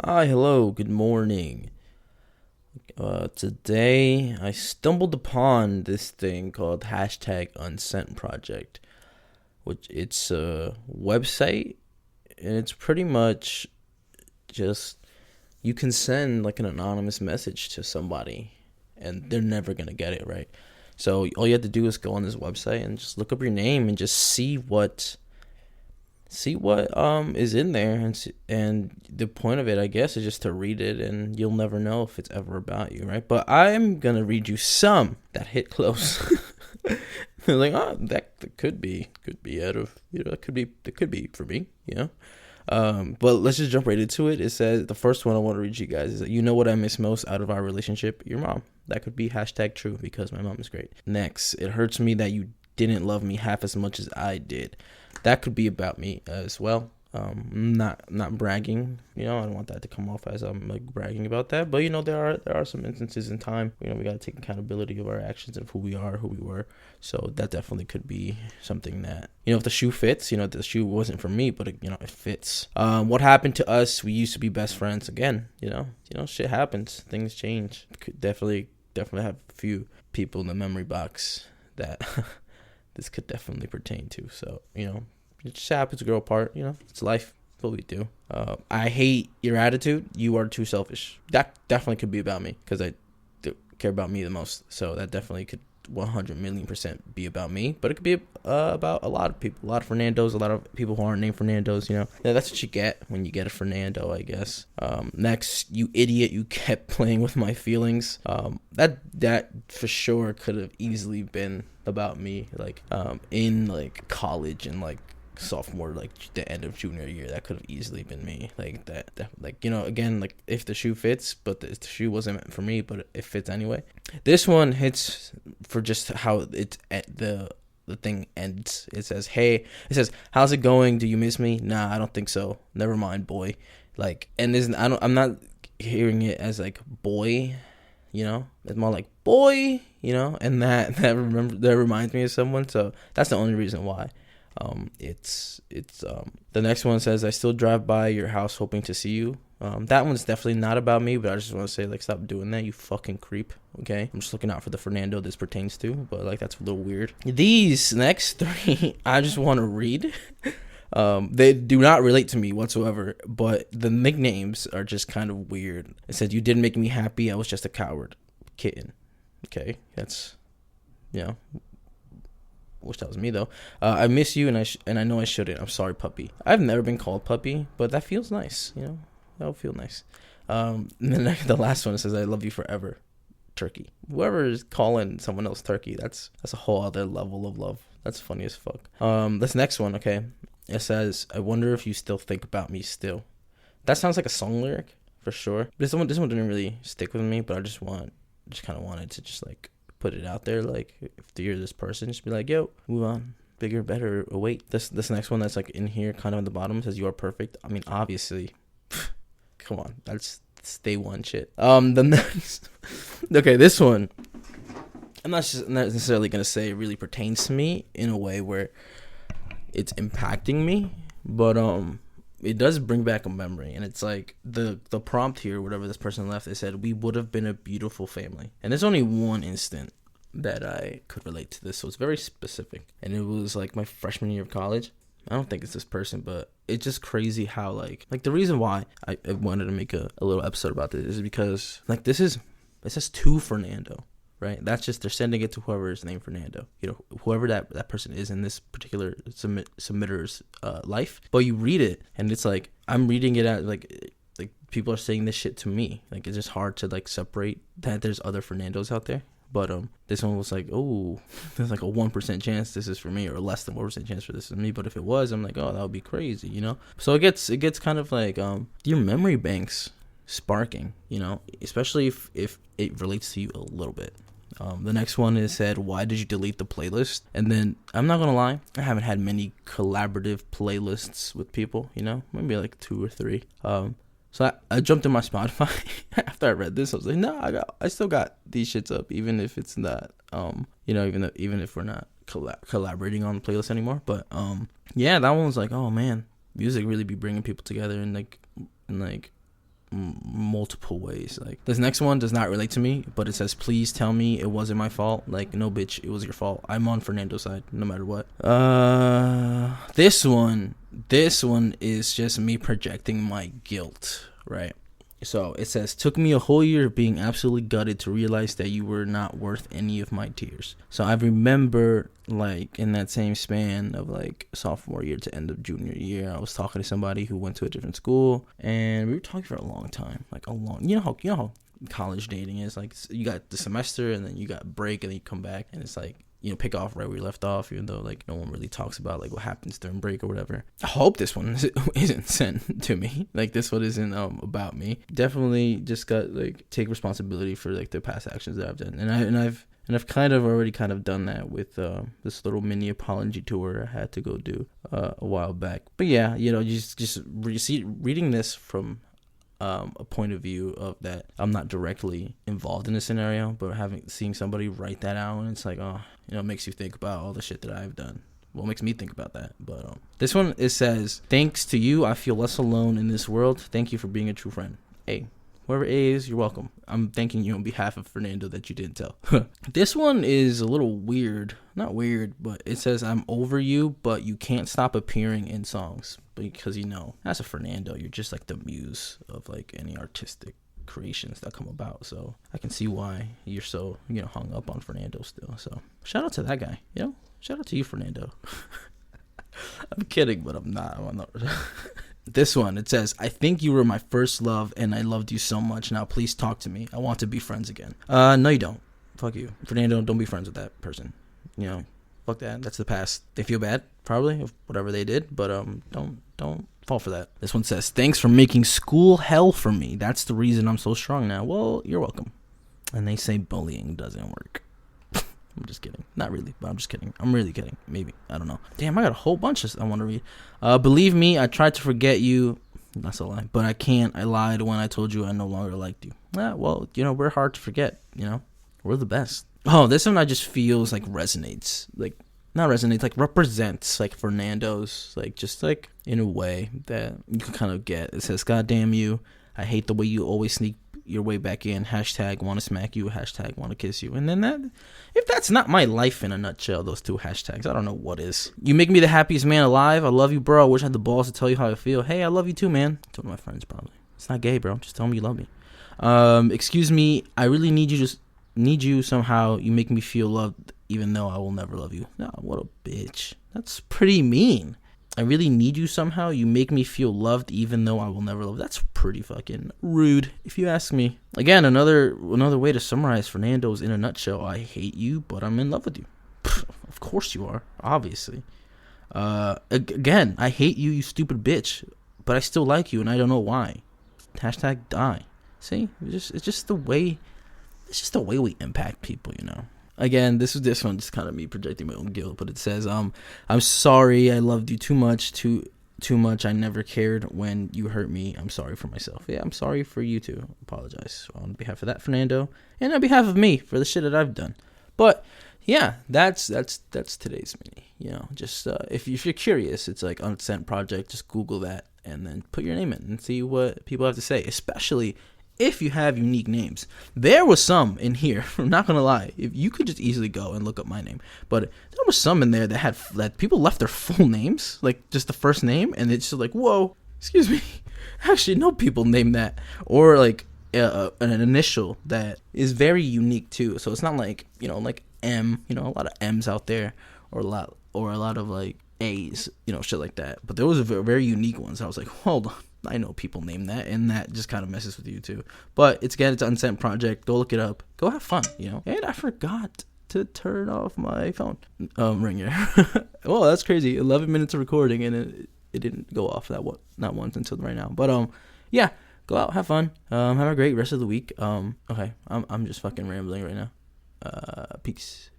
Hi, hello, good morning. Today I stumbled upon this thing called hashtag Unsent project, which it's a website and it's pretty much just you can send like an anonymous message to somebody and they're never gonna get it, right? So all you have to do is go on this website and just look up your name and just see what is in there, and the point of it, I guess, is just to read it, and you'll never know if it's ever about you, right? But I'm gonna read you some that hit close. They're like, oh, that could be out of, that could be for me, you know. But let's just jump right into it. It says the first one I want to read you guys is that you know what I miss most out of our relationship? Your mom. That could be hashtag true because my mom is great. Next, it hurts me that you didn't love me half as much as I did. That could be about me as well. Not bragging. I don't want that to come off as I'm like bragging about that. But there are some instances in time. We got to take accountability of our actions and who we are, who we were. So that definitely could be something that if the shoe fits. The shoe wasn't for me, but it fits. What happened to us? We used to be best friends again. Shit happens. Things change. Could definitely have a few people in the memory box that this could definitely pertain to. So, it just happens to grow apart. It's life. What we do. I hate your attitude. You are too selfish. That definitely could be about me because I care about me the most. So that definitely could 100 million% be about me. But it could be about a lot of people. A lot of Fernandos. A lot of people who aren't named Fernandos. That's what you get when you get a Fernando, I guess. Next, you idiot. You kept playing with my feelings. That for sure could have easily been about me. Like in like college and like sophomore, like the end of junior year, that could have easily been me. Like that like again, like if the shoe fits, but the shoe wasn't meant for me, but it fits anyway. This one hits for just how it's at the thing ends. It says, how's it going, do you miss me? Nah, I don't think so, never mind, boy. Like, and isn't I'm not hearing it as like boy, it's more like boy, and that reminds me of someone. So that's the only reason why. It's the next one says, I still drive by your house hoping to see you. That one's definitely not about me, but I just want to say, like, stop doing that, you fucking creep. Okay, I'm just looking out for the Fernando this pertains to, but like that's a little weird. These next three I just want to read. They do not relate to me whatsoever, but the nicknames are just kind of weird. It said, you didn't make me happy, I was just a coward. Kitten. Okay, that's wish that was me though. I miss you, and I know I shouldn't. I'm sorry, puppy. I've never been called puppy, but that feels nice. That would feel nice. And then the last one says, I love you forever, turkey. Whoever is calling someone else turkey, that's a whole other level of love. That's funny as fuck. This next one, okay. It says, I wonder if you still think about me still. That sounds like a song lyric for sure. This one didn't really stick with me, but I just kind of wanted to just like put it out there. Like, if you're this person, just be like, yo, move on, bigger, better, await. This next one that's like in here kind of at the bottom says, you are perfect. I mean, obviously. Come on, that's day one shit. The next, okay, this one I'm not necessarily gonna say it really pertains to me in a way where it's impacting me, but it does bring back a memory. And it's like the prompt here, whatever this person left, they said, we would have been a beautiful family. And there's only one instant that I could relate to this, so it's very specific. And it was like my freshman year of college. I don't think it's this person, but it's just crazy how like the reason why I wanted to make a little episode about this is because like it says to Fernando, right? That's just, they're sending it to whoever is named Fernando, whoever that person is in this particular submitter's life. But you read it and it's like, I'm reading it at like people are saying this shit to me. Like, it's just hard to like separate that there's other Fernandos out there. But this one was like, oh, there's like a 1% chance this is for me, or less than 1% chance for this is me. But if it was, I'm like, oh, that would be crazy, So it gets kind of like your memory banks sparking, especially if it relates to you a little bit. The next one is said, why did you delete the playlist? And then I'm not gonna lie, I haven't had many collaborative playlists with people, maybe like 2 or 3. So I jumped in my Spotify after I read this. I was like, no, I still got these shits up, even if it's not, even if we're not collaborating on the playlist anymore. But yeah, that one was like, oh man, music really be bringing people together and like multiple ways. Like, this next one does not relate to me, but it says, please tell me it wasn't my fault. Like, no, bitch, it was your fault. I'm on Fernando's side no matter what. This one is just me projecting my guilt, right? So it says, took me a whole year of being absolutely gutted to realize that you were not worth any of my tears. So I remember, like, in that same span of like sophomore year to end of junior year, I was talking to somebody who went to a different school, and we were talking for a long time, like a long, you know how college dating is. Like, you got the semester and then you got break and then you come back and it's like, you know, pick off right where you left off, even though like no one really talks about like what happens during break or whatever. I hope this one isn't sent to me. Like, this one isn't about me. Definitely just got like take responsibility for like the past actions that I've done, and I've kind of already kind of done that with this little mini apology tour I had to go do a while back. But yeah, you know, just reading this from a point of view of that I'm not directly involved in the scenario, but seeing somebody write that out, and it's like, oh, you know, it makes you think about all the shit that I've done. Well, it makes me think about that. But this one, it says, thanks to you, I feel less alone in this world. Thank you for being a true friend. Hey, whoever A is, you're welcome. I'm thanking you on behalf of Fernando that you didn't tell. This one is a little weird. Not weird, but it says, I'm over you, but you can't stop appearing in songs. Because, you know, as a Fernando, you're just like the muse of like any artistic creations that come about. So I can see why you're so, you know, hung up on Fernando still. So shout out to that guy, you know? Shout out to you, Fernando. I'm kidding, but I'm not. This one, it says, I think you were my first love and I loved you so much. Now please talk to me. I want to be friends again. No, you don't. Fuck you. Fernando, don't be friends with that person. You know, fuck that. That's the past. They feel bad, probably, of whatever they did, but don't fall for that. This one says, thanks for making school hell for me. That's the reason I'm so strong now. Well, you're welcome. And they say bullying doesn't work. I'm just kidding. Not really, but I'm just kidding. I'm really kidding. Maybe. I don't know. Damn, I got a whole bunch I want to read. Believe me, I tried to forget you. That's a lie. But I can't. I lied when I told you I no longer liked you. Well, you know, we're hard to forget. You know, we're the best. Oh, this one I just feels like resonates. Like, not resonates, like represents like Fernando's, like just like in a way that you can kind of get. It says, God damn you. I hate the way you always sneak your way back in. Hashtag want to smack you. Hashtag want to kiss you. And then that, if that's not my life in a nutshell, those two hashtags, I don't know what is. You make me the happiest man alive. I love you, bro. I wish I had the balls to tell you how I feel. Hey, I love you too, man. To my friends, probably. It's not gay, bro. Just tell me you love me. Excuse me. I really need you somehow. You make me feel loved even though I will never love you. No, what a bitch. That's pretty mean. I really need you somehow. You make me feel loved even though I will never love. That's pretty fucking rude, if you ask me. Again, another way to summarize Fernando's in a nutshell. I hate you, but I'm in love with you. Pfft, of course you are, obviously. Again, I hate you, you stupid bitch, but I still like you, and I don't know why. Hashtag die. See, it's just the way we impact people, you know. Again, this one just kind of me projecting my own guilt, but it says, I'm sorry, I loved you too much, too much. I never cared when you hurt me. I'm sorry for myself. Yeah, I'm sorry for you too. Apologize on behalf of that, Fernando, and on behalf of me for the shit that I've done. But yeah, that's today's mini. You know, just if you're curious, it's like Unsent project. Just Google that and then put your name in and see what people have to say, especially if you have unique names. There was some in here, I'm not gonna lie, if you could just easily go and look up my name, but there was some in there that people left their full names, like just the first name, and it's just like, whoa, excuse me, actually no people name that, or like an initial that is very unique too. So it's not like, you know, like M, you know, a lot of M's out there, or a lot of like A's, you know, shit like that. But there was a very unique ones. I was like, hold on, I know people name that, and that just kind of messes with you too. But it's an Unsent project. Go look it up. Go have fun, you know. And I forgot to turn off my phone ringer. Well, that's crazy. 11 minutes of recording, and it didn't go off not once until right now. But yeah, go out, have fun. Have a great rest of the week. Okay, I'm just fucking rambling right now. Peace.